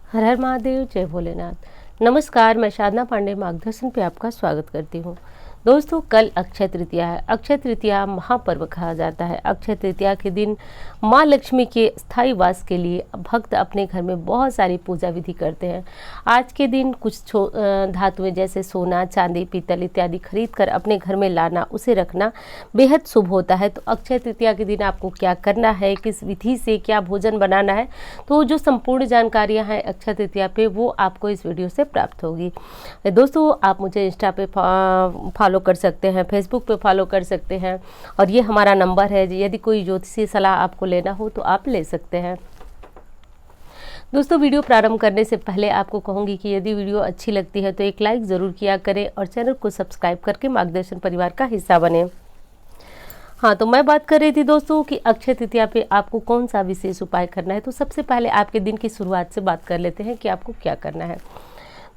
हर हर महादेव, जय भोलेनाथ। नमस्कार, मैं साधना पांडे मार्गदर्शन पे आपका स्वागत करती हूँ। दोस्तों, कल अक्षय तृतीया है। अक्षय तृतीया महापर्व कहा जाता है। अक्षय तृतीया के दिन माँ लक्ष्मी के स्थायी वास के लिए भक्त अपने घर में बहुत सारी पूजा विधि करते हैं। आज के दिन कुछ धातुएं जैसे सोना, चांदी, पीतल इत्यादि खरीद कर अपने घर में लाना, उसे रखना बेहद शुभ होता है। तो अक्षय तृतीया के दिन आपको क्या करना है, किस विधि से क्या भोजन बनाना है, तो जो संपूर्ण जानकारियाँ हैं अक्षय तृतीया पे, वो आपको इस वीडियो से प्राप्त होगी। दोस्तों, आप मुझे इंस्टा पे फॉलो कर सकते हैं, फेसबुक पे फॉलो कर सकते हैं, और ये हमारा नंबर है। यदि कोई ज्योतिषीय सलाह आपको लेना हो तो आप ले सकते हैं। दोस्तों, वीडियो प्रारंभ करने से पहले आपको कहूँगी कि यदि वीडियो अच्छी लगती है तो एक लाइक ज़रूर किया करें और चैनल को सब्सक्राइब करके मार्गदर्शन परिवार का हिस्सा बने। हाँ, तो मैं बात कर रही थी दोस्तों कि अक्षय तृतीया पे आपको कौन सा विशेष उपाय करना है। तो सबसे पहले आपके दिन की शुरुआत से बात कर लेते हैं कि आपको क्या करना है।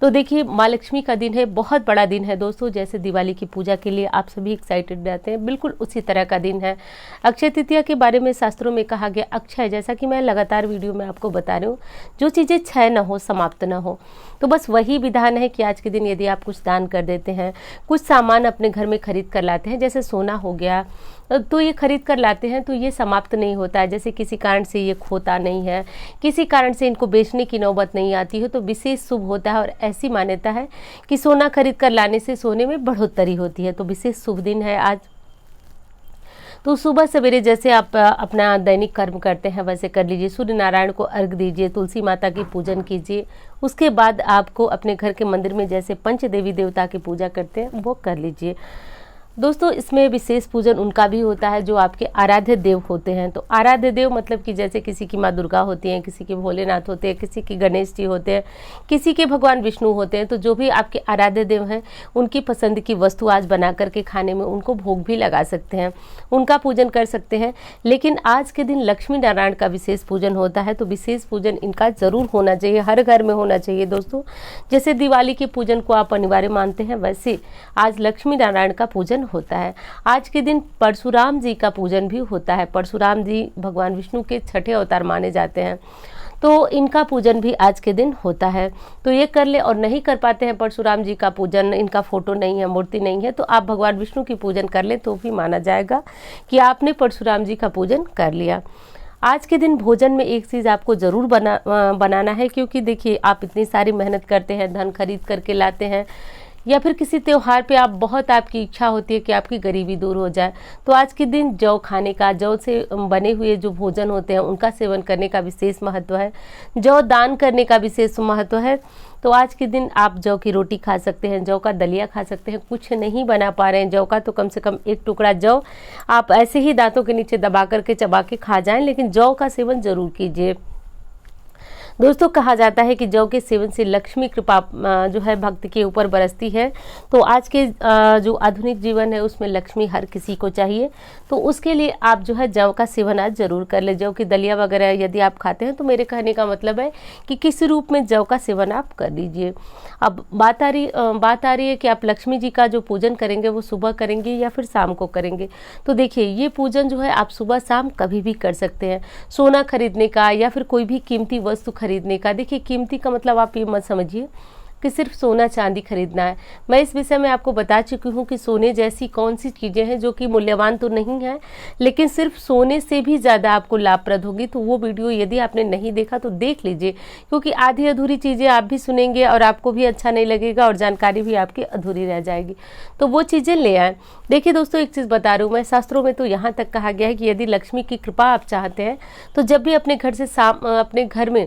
तो देखिए, माँ लक्ष्मी का दिन है, बहुत बड़ा दिन है दोस्तों। जैसे दिवाली की पूजा के लिए आप सभी एक्साइटेड रहते हैं, बिल्कुल उसी तरह का दिन है। अक्षय तृतीया के बारे में शास्त्रों में कहा गया, अक्षय, जैसा कि मैं लगातार वीडियो में आपको बता रही हूँ, जो चीज़ें क्षय न हो, समाप्त न हो। तो बस वही विधान है कि आज के दिन यदि आप कुछ दान कर देते हैं, कुछ सामान अपने घर में खरीद कर लाते हैं, जैसे सोना हो गया, तो ये खरीद कर लाते हैं तो ये समाप्त नहीं होता है। जैसे किसी कारण से ये खोता नहीं है, किसी कारण से इनको बेचने की नौबत नहीं आती है, तो विशेष शुभ होता है। और ऐसी मान्यता है कि सोना खरीद कर लाने से सोने में बढ़ोतरी होती है। तो विशेष शुभ दिन है आज। तो सुबह सवेरे जैसे आप अपना दैनिक कर्म करते हैं वैसे कर लीजिए। सूर्य नारायण को अर्घ दीजिए, तुलसी माता की पूजन कीजिए। उसके बाद आपको अपने घर के मंदिर में जैसे पंच देवी देवता की पूजा करते हैं वो कर लीजिए। दोस्तों, इसमें विशेष पूजन उनका भी होता है जो आपके आराध्य देव होते हैं। तो आराध्य देव मतलब कि जैसे किसी की माँ दुर्गा होती हैं, किसी के भोलेनाथ होते हैं, किसी की गणेश जी होते हैं, किसी के भगवान विष्णु होते हैं। तो जो भी आपके आराध्य देव हैं, उनकी पसंद की वस्तु आज बना करके खाने में उनको भोग भी लगा सकते हैं, उनका पूजन कर सकते हैं। लेकिन आज के दिन लक्ष्मी नारायण का विशेष पूजन होता है। तो विशेष पूजन इनका जरूर होना चाहिए, हर घर में होना चाहिए दोस्तों। जैसे दिवाली के पूजन को आप अनिवार्य मानते हैं, वैसे आज लक्ष्मी नारायण का पूजन होता है। आज के दिन परशुराम जी का पूजन भी होता है। परशुराम जी भगवान विष्णु के छठे अवतार माने जाते हैं, तो इनका पूजन भी आज के दिन होता है। तो ये कर ले। और नहीं कर पाते हैं परशुराम जी का पूजन, इनका फोटो नहीं है, मूर्ति नहीं है, तो आप भगवान विष्णु की पूजन कर ले तो भी माना जाएगा कि आपने परशुराम जी का पूजन कर लिया। आज के दिन भोजन में एक चीज़ आपको ज़रूर बनाना है, क्योंकि देखिए, आप इतनी सारी मेहनत करते हैं, धन खरीद करके लाते हैं, या फिर किसी त्योहार पे आपकी इच्छा होती है कि आपकी गरीबी दूर हो जाए, तो आज के दिन जौ खाने का, जौ से बने हुए जो भोजन होते हैं उनका सेवन करने का विशेष महत्व है। जौ दान करने का विशेष महत्व है। तो आज के दिन आप जौ की रोटी खा सकते हैं, जौ का दलिया खा सकते हैं। कुछ नहीं बना पा रहे हैं जौ का, तो कम से कम एक टुकड़ा जौ आप ऐसे ही दांतों के नीचे दबा करके चबा के खा जाएं, लेकिन जौ का सेवन जरूर कीजिए। दोस्तों, कहा जाता है कि जौ के सेवन से लक्ष्मी कृपा जो है भक्त के ऊपर बरसती है। तो आज के जो आधुनिक जीवन है उसमें लक्ष्मी हर किसी को चाहिए, तो उसके लिए आप जो है जौ का सेवन आज जरूर कर ले। जौ की दलिया वगैरह यदि आप खाते हैं तो मेरे कहने का मतलब है कि किसी रूप में जौ का सेवन आप कर लीजिए। अब बात आ रही है कि आप लक्ष्मी जी का जो पूजन करेंगे वो सुबह करेंगे या फिर शाम को करेंगे। तो देखिए, ये पूजन जो है आप सुबह शाम कभी भी कर सकते हैं। सोना खरीदने का या फिर कोई भी कीमती वस्तु खरीदने का, देखिए कीमती का मतलब आप ये मत समझिए कि सिर्फ सोना चांदी खरीदना है। मैं इस विषय में आपको बता चुकी हूँ कि सोने जैसी कौन सी चीज़ें हैं जो कि मूल्यवान तो नहीं है, लेकिन सिर्फ सोने से भी ज़्यादा आपको लाभप्रद होगी। तो वो वीडियो यदि आपने नहीं देखा तो देख लीजिए, क्योंकि आधी अधूरी चीज़ें आप भी सुनेंगे और आपको भी अच्छा नहीं लगेगा और जानकारी भी आपकी अधूरी रह जाएगी। तो वो चीज़ें ले आएँ। देखिए दोस्तों, एक चीज़ बता रही हूँ मैं, शास्त्रों में तो यहाँ तक कहा गया है कि यदि लक्ष्मी की कृपा आप चाहते हैं तो जब भी अपने घर में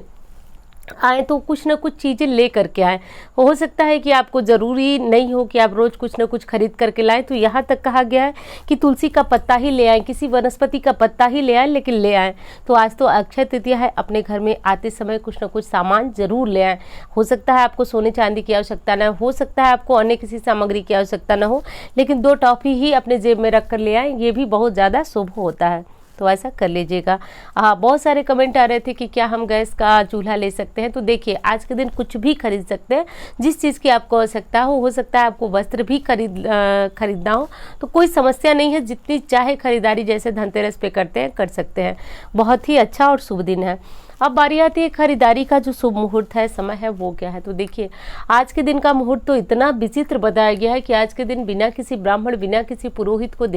आए तो कुछ ना कुछ चीज़ें ले करके आए। हो सकता है कि आपको ज़रूरी नहीं हो कि आप रोज़ कुछ ना कुछ खरीद करके लाएं। तो यहाँ तक कहा गया है कि तुलसी का पत्ता ही ले आएं, किसी वनस्पति का पत्ता ही ले आएं, लेकिन ले आएं। तो आज तो अक्षय तृतीया है, अपने घर में आते समय कुछ ना कुछ सामान जरूर ले आएं। हो सकता है आपको सोने चांदी की आवश्यकता न हो, सकता है आपको अन्य किसी सामग्री की आवश्यकता न हो, लेकिन 2 टॉफी ही अपने जेब में रख कर ले आएँ, ये भी बहुत ज़्यादा शुभ होता है। तो ऐसा कर लीजिएगा। बहुत सारे कमेंट आ रहे थे कि क्या हम गैस का चूल्हा ले सकते हैं। तो देखिए, आज के दिन कुछ भी खरीद सकते हैं, जिस चीज़ की आपको आवश्यकता हो सकता है आपको वस्त्र भी खरीदना हो तो कोई समस्या नहीं है। जितनी चाहे खरीदारी जैसे धनतेरस पे करते हैं कर सकते हैं। बहुत ही अच्छा और शुभ दिन है। अब बारी आती है खरीदारी का जो शुभ मुहूर्त है, समय है, वो क्या है। तो देखिए आज के दिन का मुहूर्त तो इतना विचित्र बताया गया है कि आज के दिन बिना किसी ब्राह्मण, बिना किसी पुरोहित को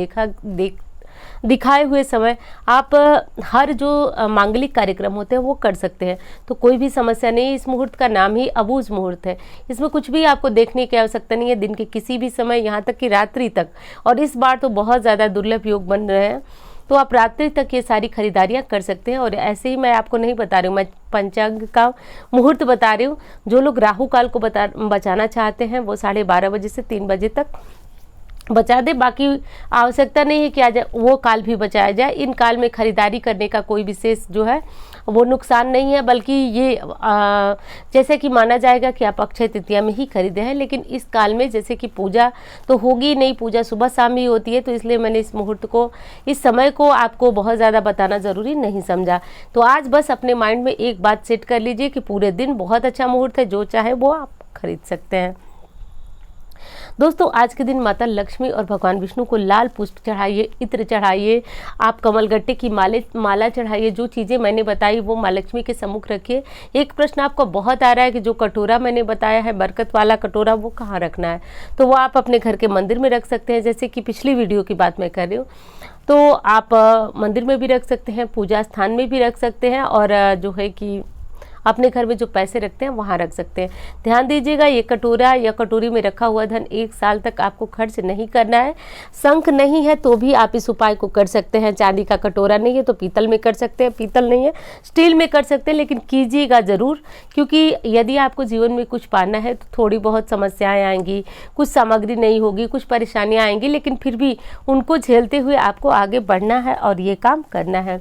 दिखाए हुए समय आप हर जो मांगलिक कार्यक्रम होते हैं वो कर सकते हैं। तो कोई भी समस्या नहीं। इस मुहूर्त का नाम ही अबूझ मुहूर्त है। इसमें कुछ भी आपको देखने की आवश्यकता नहीं है। दिन के किसी भी समय, यहाँ तक कि रात्रि तक, और इस बार तो बहुत ज़्यादा दुर्लभ योग बन रहे हैं, तो आप रात्रि तक ये सारी खरीदारियां कर सकते हैं। और ऐसे ही मैं आपको नहीं बता रही हूँ, मैं पंचांग का मुहूर्त बता रही हूँ। जो लोग राहु काल को बचाना चाहते हैं वो 12:30 बजे से 3 बजे तक बचा दे। बाकी आवश्यकता नहीं है कि आज वो काल भी बचाया जाए। इन काल में खरीदारी करने का कोई विशेष जो है वो नुकसान नहीं है, बल्कि ये जैसे कि माना जाएगा कि आप अक्षय तृतीया में ही खरीदे हैं। लेकिन इस काल में जैसे कि पूजा तो होगी नहीं, पूजा सुबह शाम ही होती है, तो इसलिए मैंने इस मुहूर्त को, इस समय को आपको बहुत ज़्यादा बताना ज़रूरी नहीं समझा। तो आज बस अपने माइंड में एक बात सेट कर लीजिए कि पूरे दिन बहुत अच्छा मुहूर्त है, जो चाहे वो आप खरीद सकते हैं। दोस्तों आज के दिन माता लक्ष्मी और भगवान विष्णु को लाल पुष्प चढ़ाइए, इत्र चढ़ाइए, आप कमलगट्टे की माला चढ़ाइए। जो चीज़ें मैंने बताई वो माँ लक्ष्मी के सम्मुख रखिए। एक प्रश्न आपको बहुत आ रहा है कि जो कटोरा मैंने बताया है, बरकत वाला कटोरा, वो कहाँ रखना है। तो वो आप अपने घर के मंदिर में रख सकते हैं, जैसे कि पिछली वीडियो की बात मैं कर रही हूँ। तो आप मंदिर में भी रख सकते हैं, पूजा स्थान में भी रख सकते हैं, और जो है कि अपने घर में जो पैसे रखते हैं वहाँ रख सकते हैं। ध्यान दीजिएगा, ये कटोरा या कटोरी में रखा हुआ धन 1 साल तक आपको खर्च नहीं करना है। शंख नहीं है तो भी आप इस उपाय को कर सकते हैं। चांदी का कटोरा नहीं है तो पीतल में कर सकते हैं, पीतल नहीं है स्टील में कर सकते हैं, लेकिन कीजिएगा ज़रूर, क्योंकि यदि आपको जीवन में कुछ पाना है तो थोड़ी बहुत समस्याएँ आएंगी, कुछ सामग्री नहीं होगी, कुछ परेशानियाँ आएंगी, लेकिन फिर भी उनको झेलते हुए आपको आगे बढ़ना है और ये काम करना है।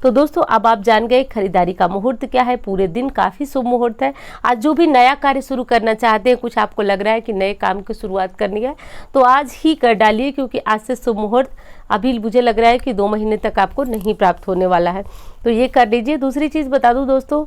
तो दोस्तों अब आप जान गए खरीदारी का मुहूर्त क्या है। पूरे दिन काफ़ी शुभ मुहूर्त है। आज जो भी नया कार्य शुरू करना चाहते हैं, कुछ आपको लग रहा है कि नए काम की शुरुआत करनी है, तो आज ही कर डालिए, क्योंकि आज से शुभ मुहूर्त अभी मुझे लग रहा है कि 2 महीने तक आपको नहीं प्राप्त होने वाला है, तो ये कर लीजिए। दूसरी चीज़ बता दूँ दोस्तों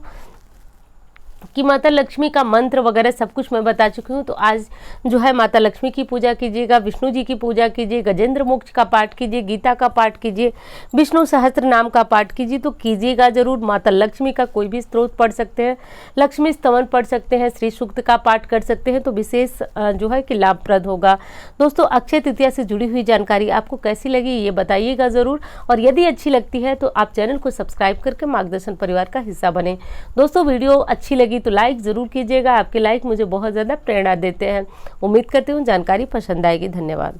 कि माता लक्ष्मी का मंत्र वगैरह सब कुछ मैं बता चुकी हूँ। तो आज जो है माता लक्ष्मी की पूजा कीजिएगा, विष्णु जी की पूजा कीजिए, गजेंद्र मोक्ष का पाठ कीजिए, गीता का पाठ कीजिए, विष्णु सहस्त्र नाम का पाठ कीजिए। तो कीजिएगा जरूर। माता लक्ष्मी का कोई भी स्त्रोत पढ़ सकते हैं, लक्ष्मी स्तवन पढ़ सकते हैं, श्री सूक्त का पाठ कर सकते हैं, तो विशेष जो है कि लाभप्रद होगा। दोस्तों अक्षय तृतीया से जुड़ी हुई जानकारी आपको कैसी लगी ये बताइएगा ज़रूर, और यदि अच्छी लगती है तो आप चैनल को सब्सक्राइब करके मार्गदर्शन परिवार का हिस्सा बने। दोस्तों वीडियो अच्छी लगी तो लाइक ज़रूर कीजिएगा। आपके लाइक मुझे बहुत ज़्यादा प्रेरणा देते हैं। उम्मीद करती हूँ जानकारी पसंद आएगी। धन्यवाद।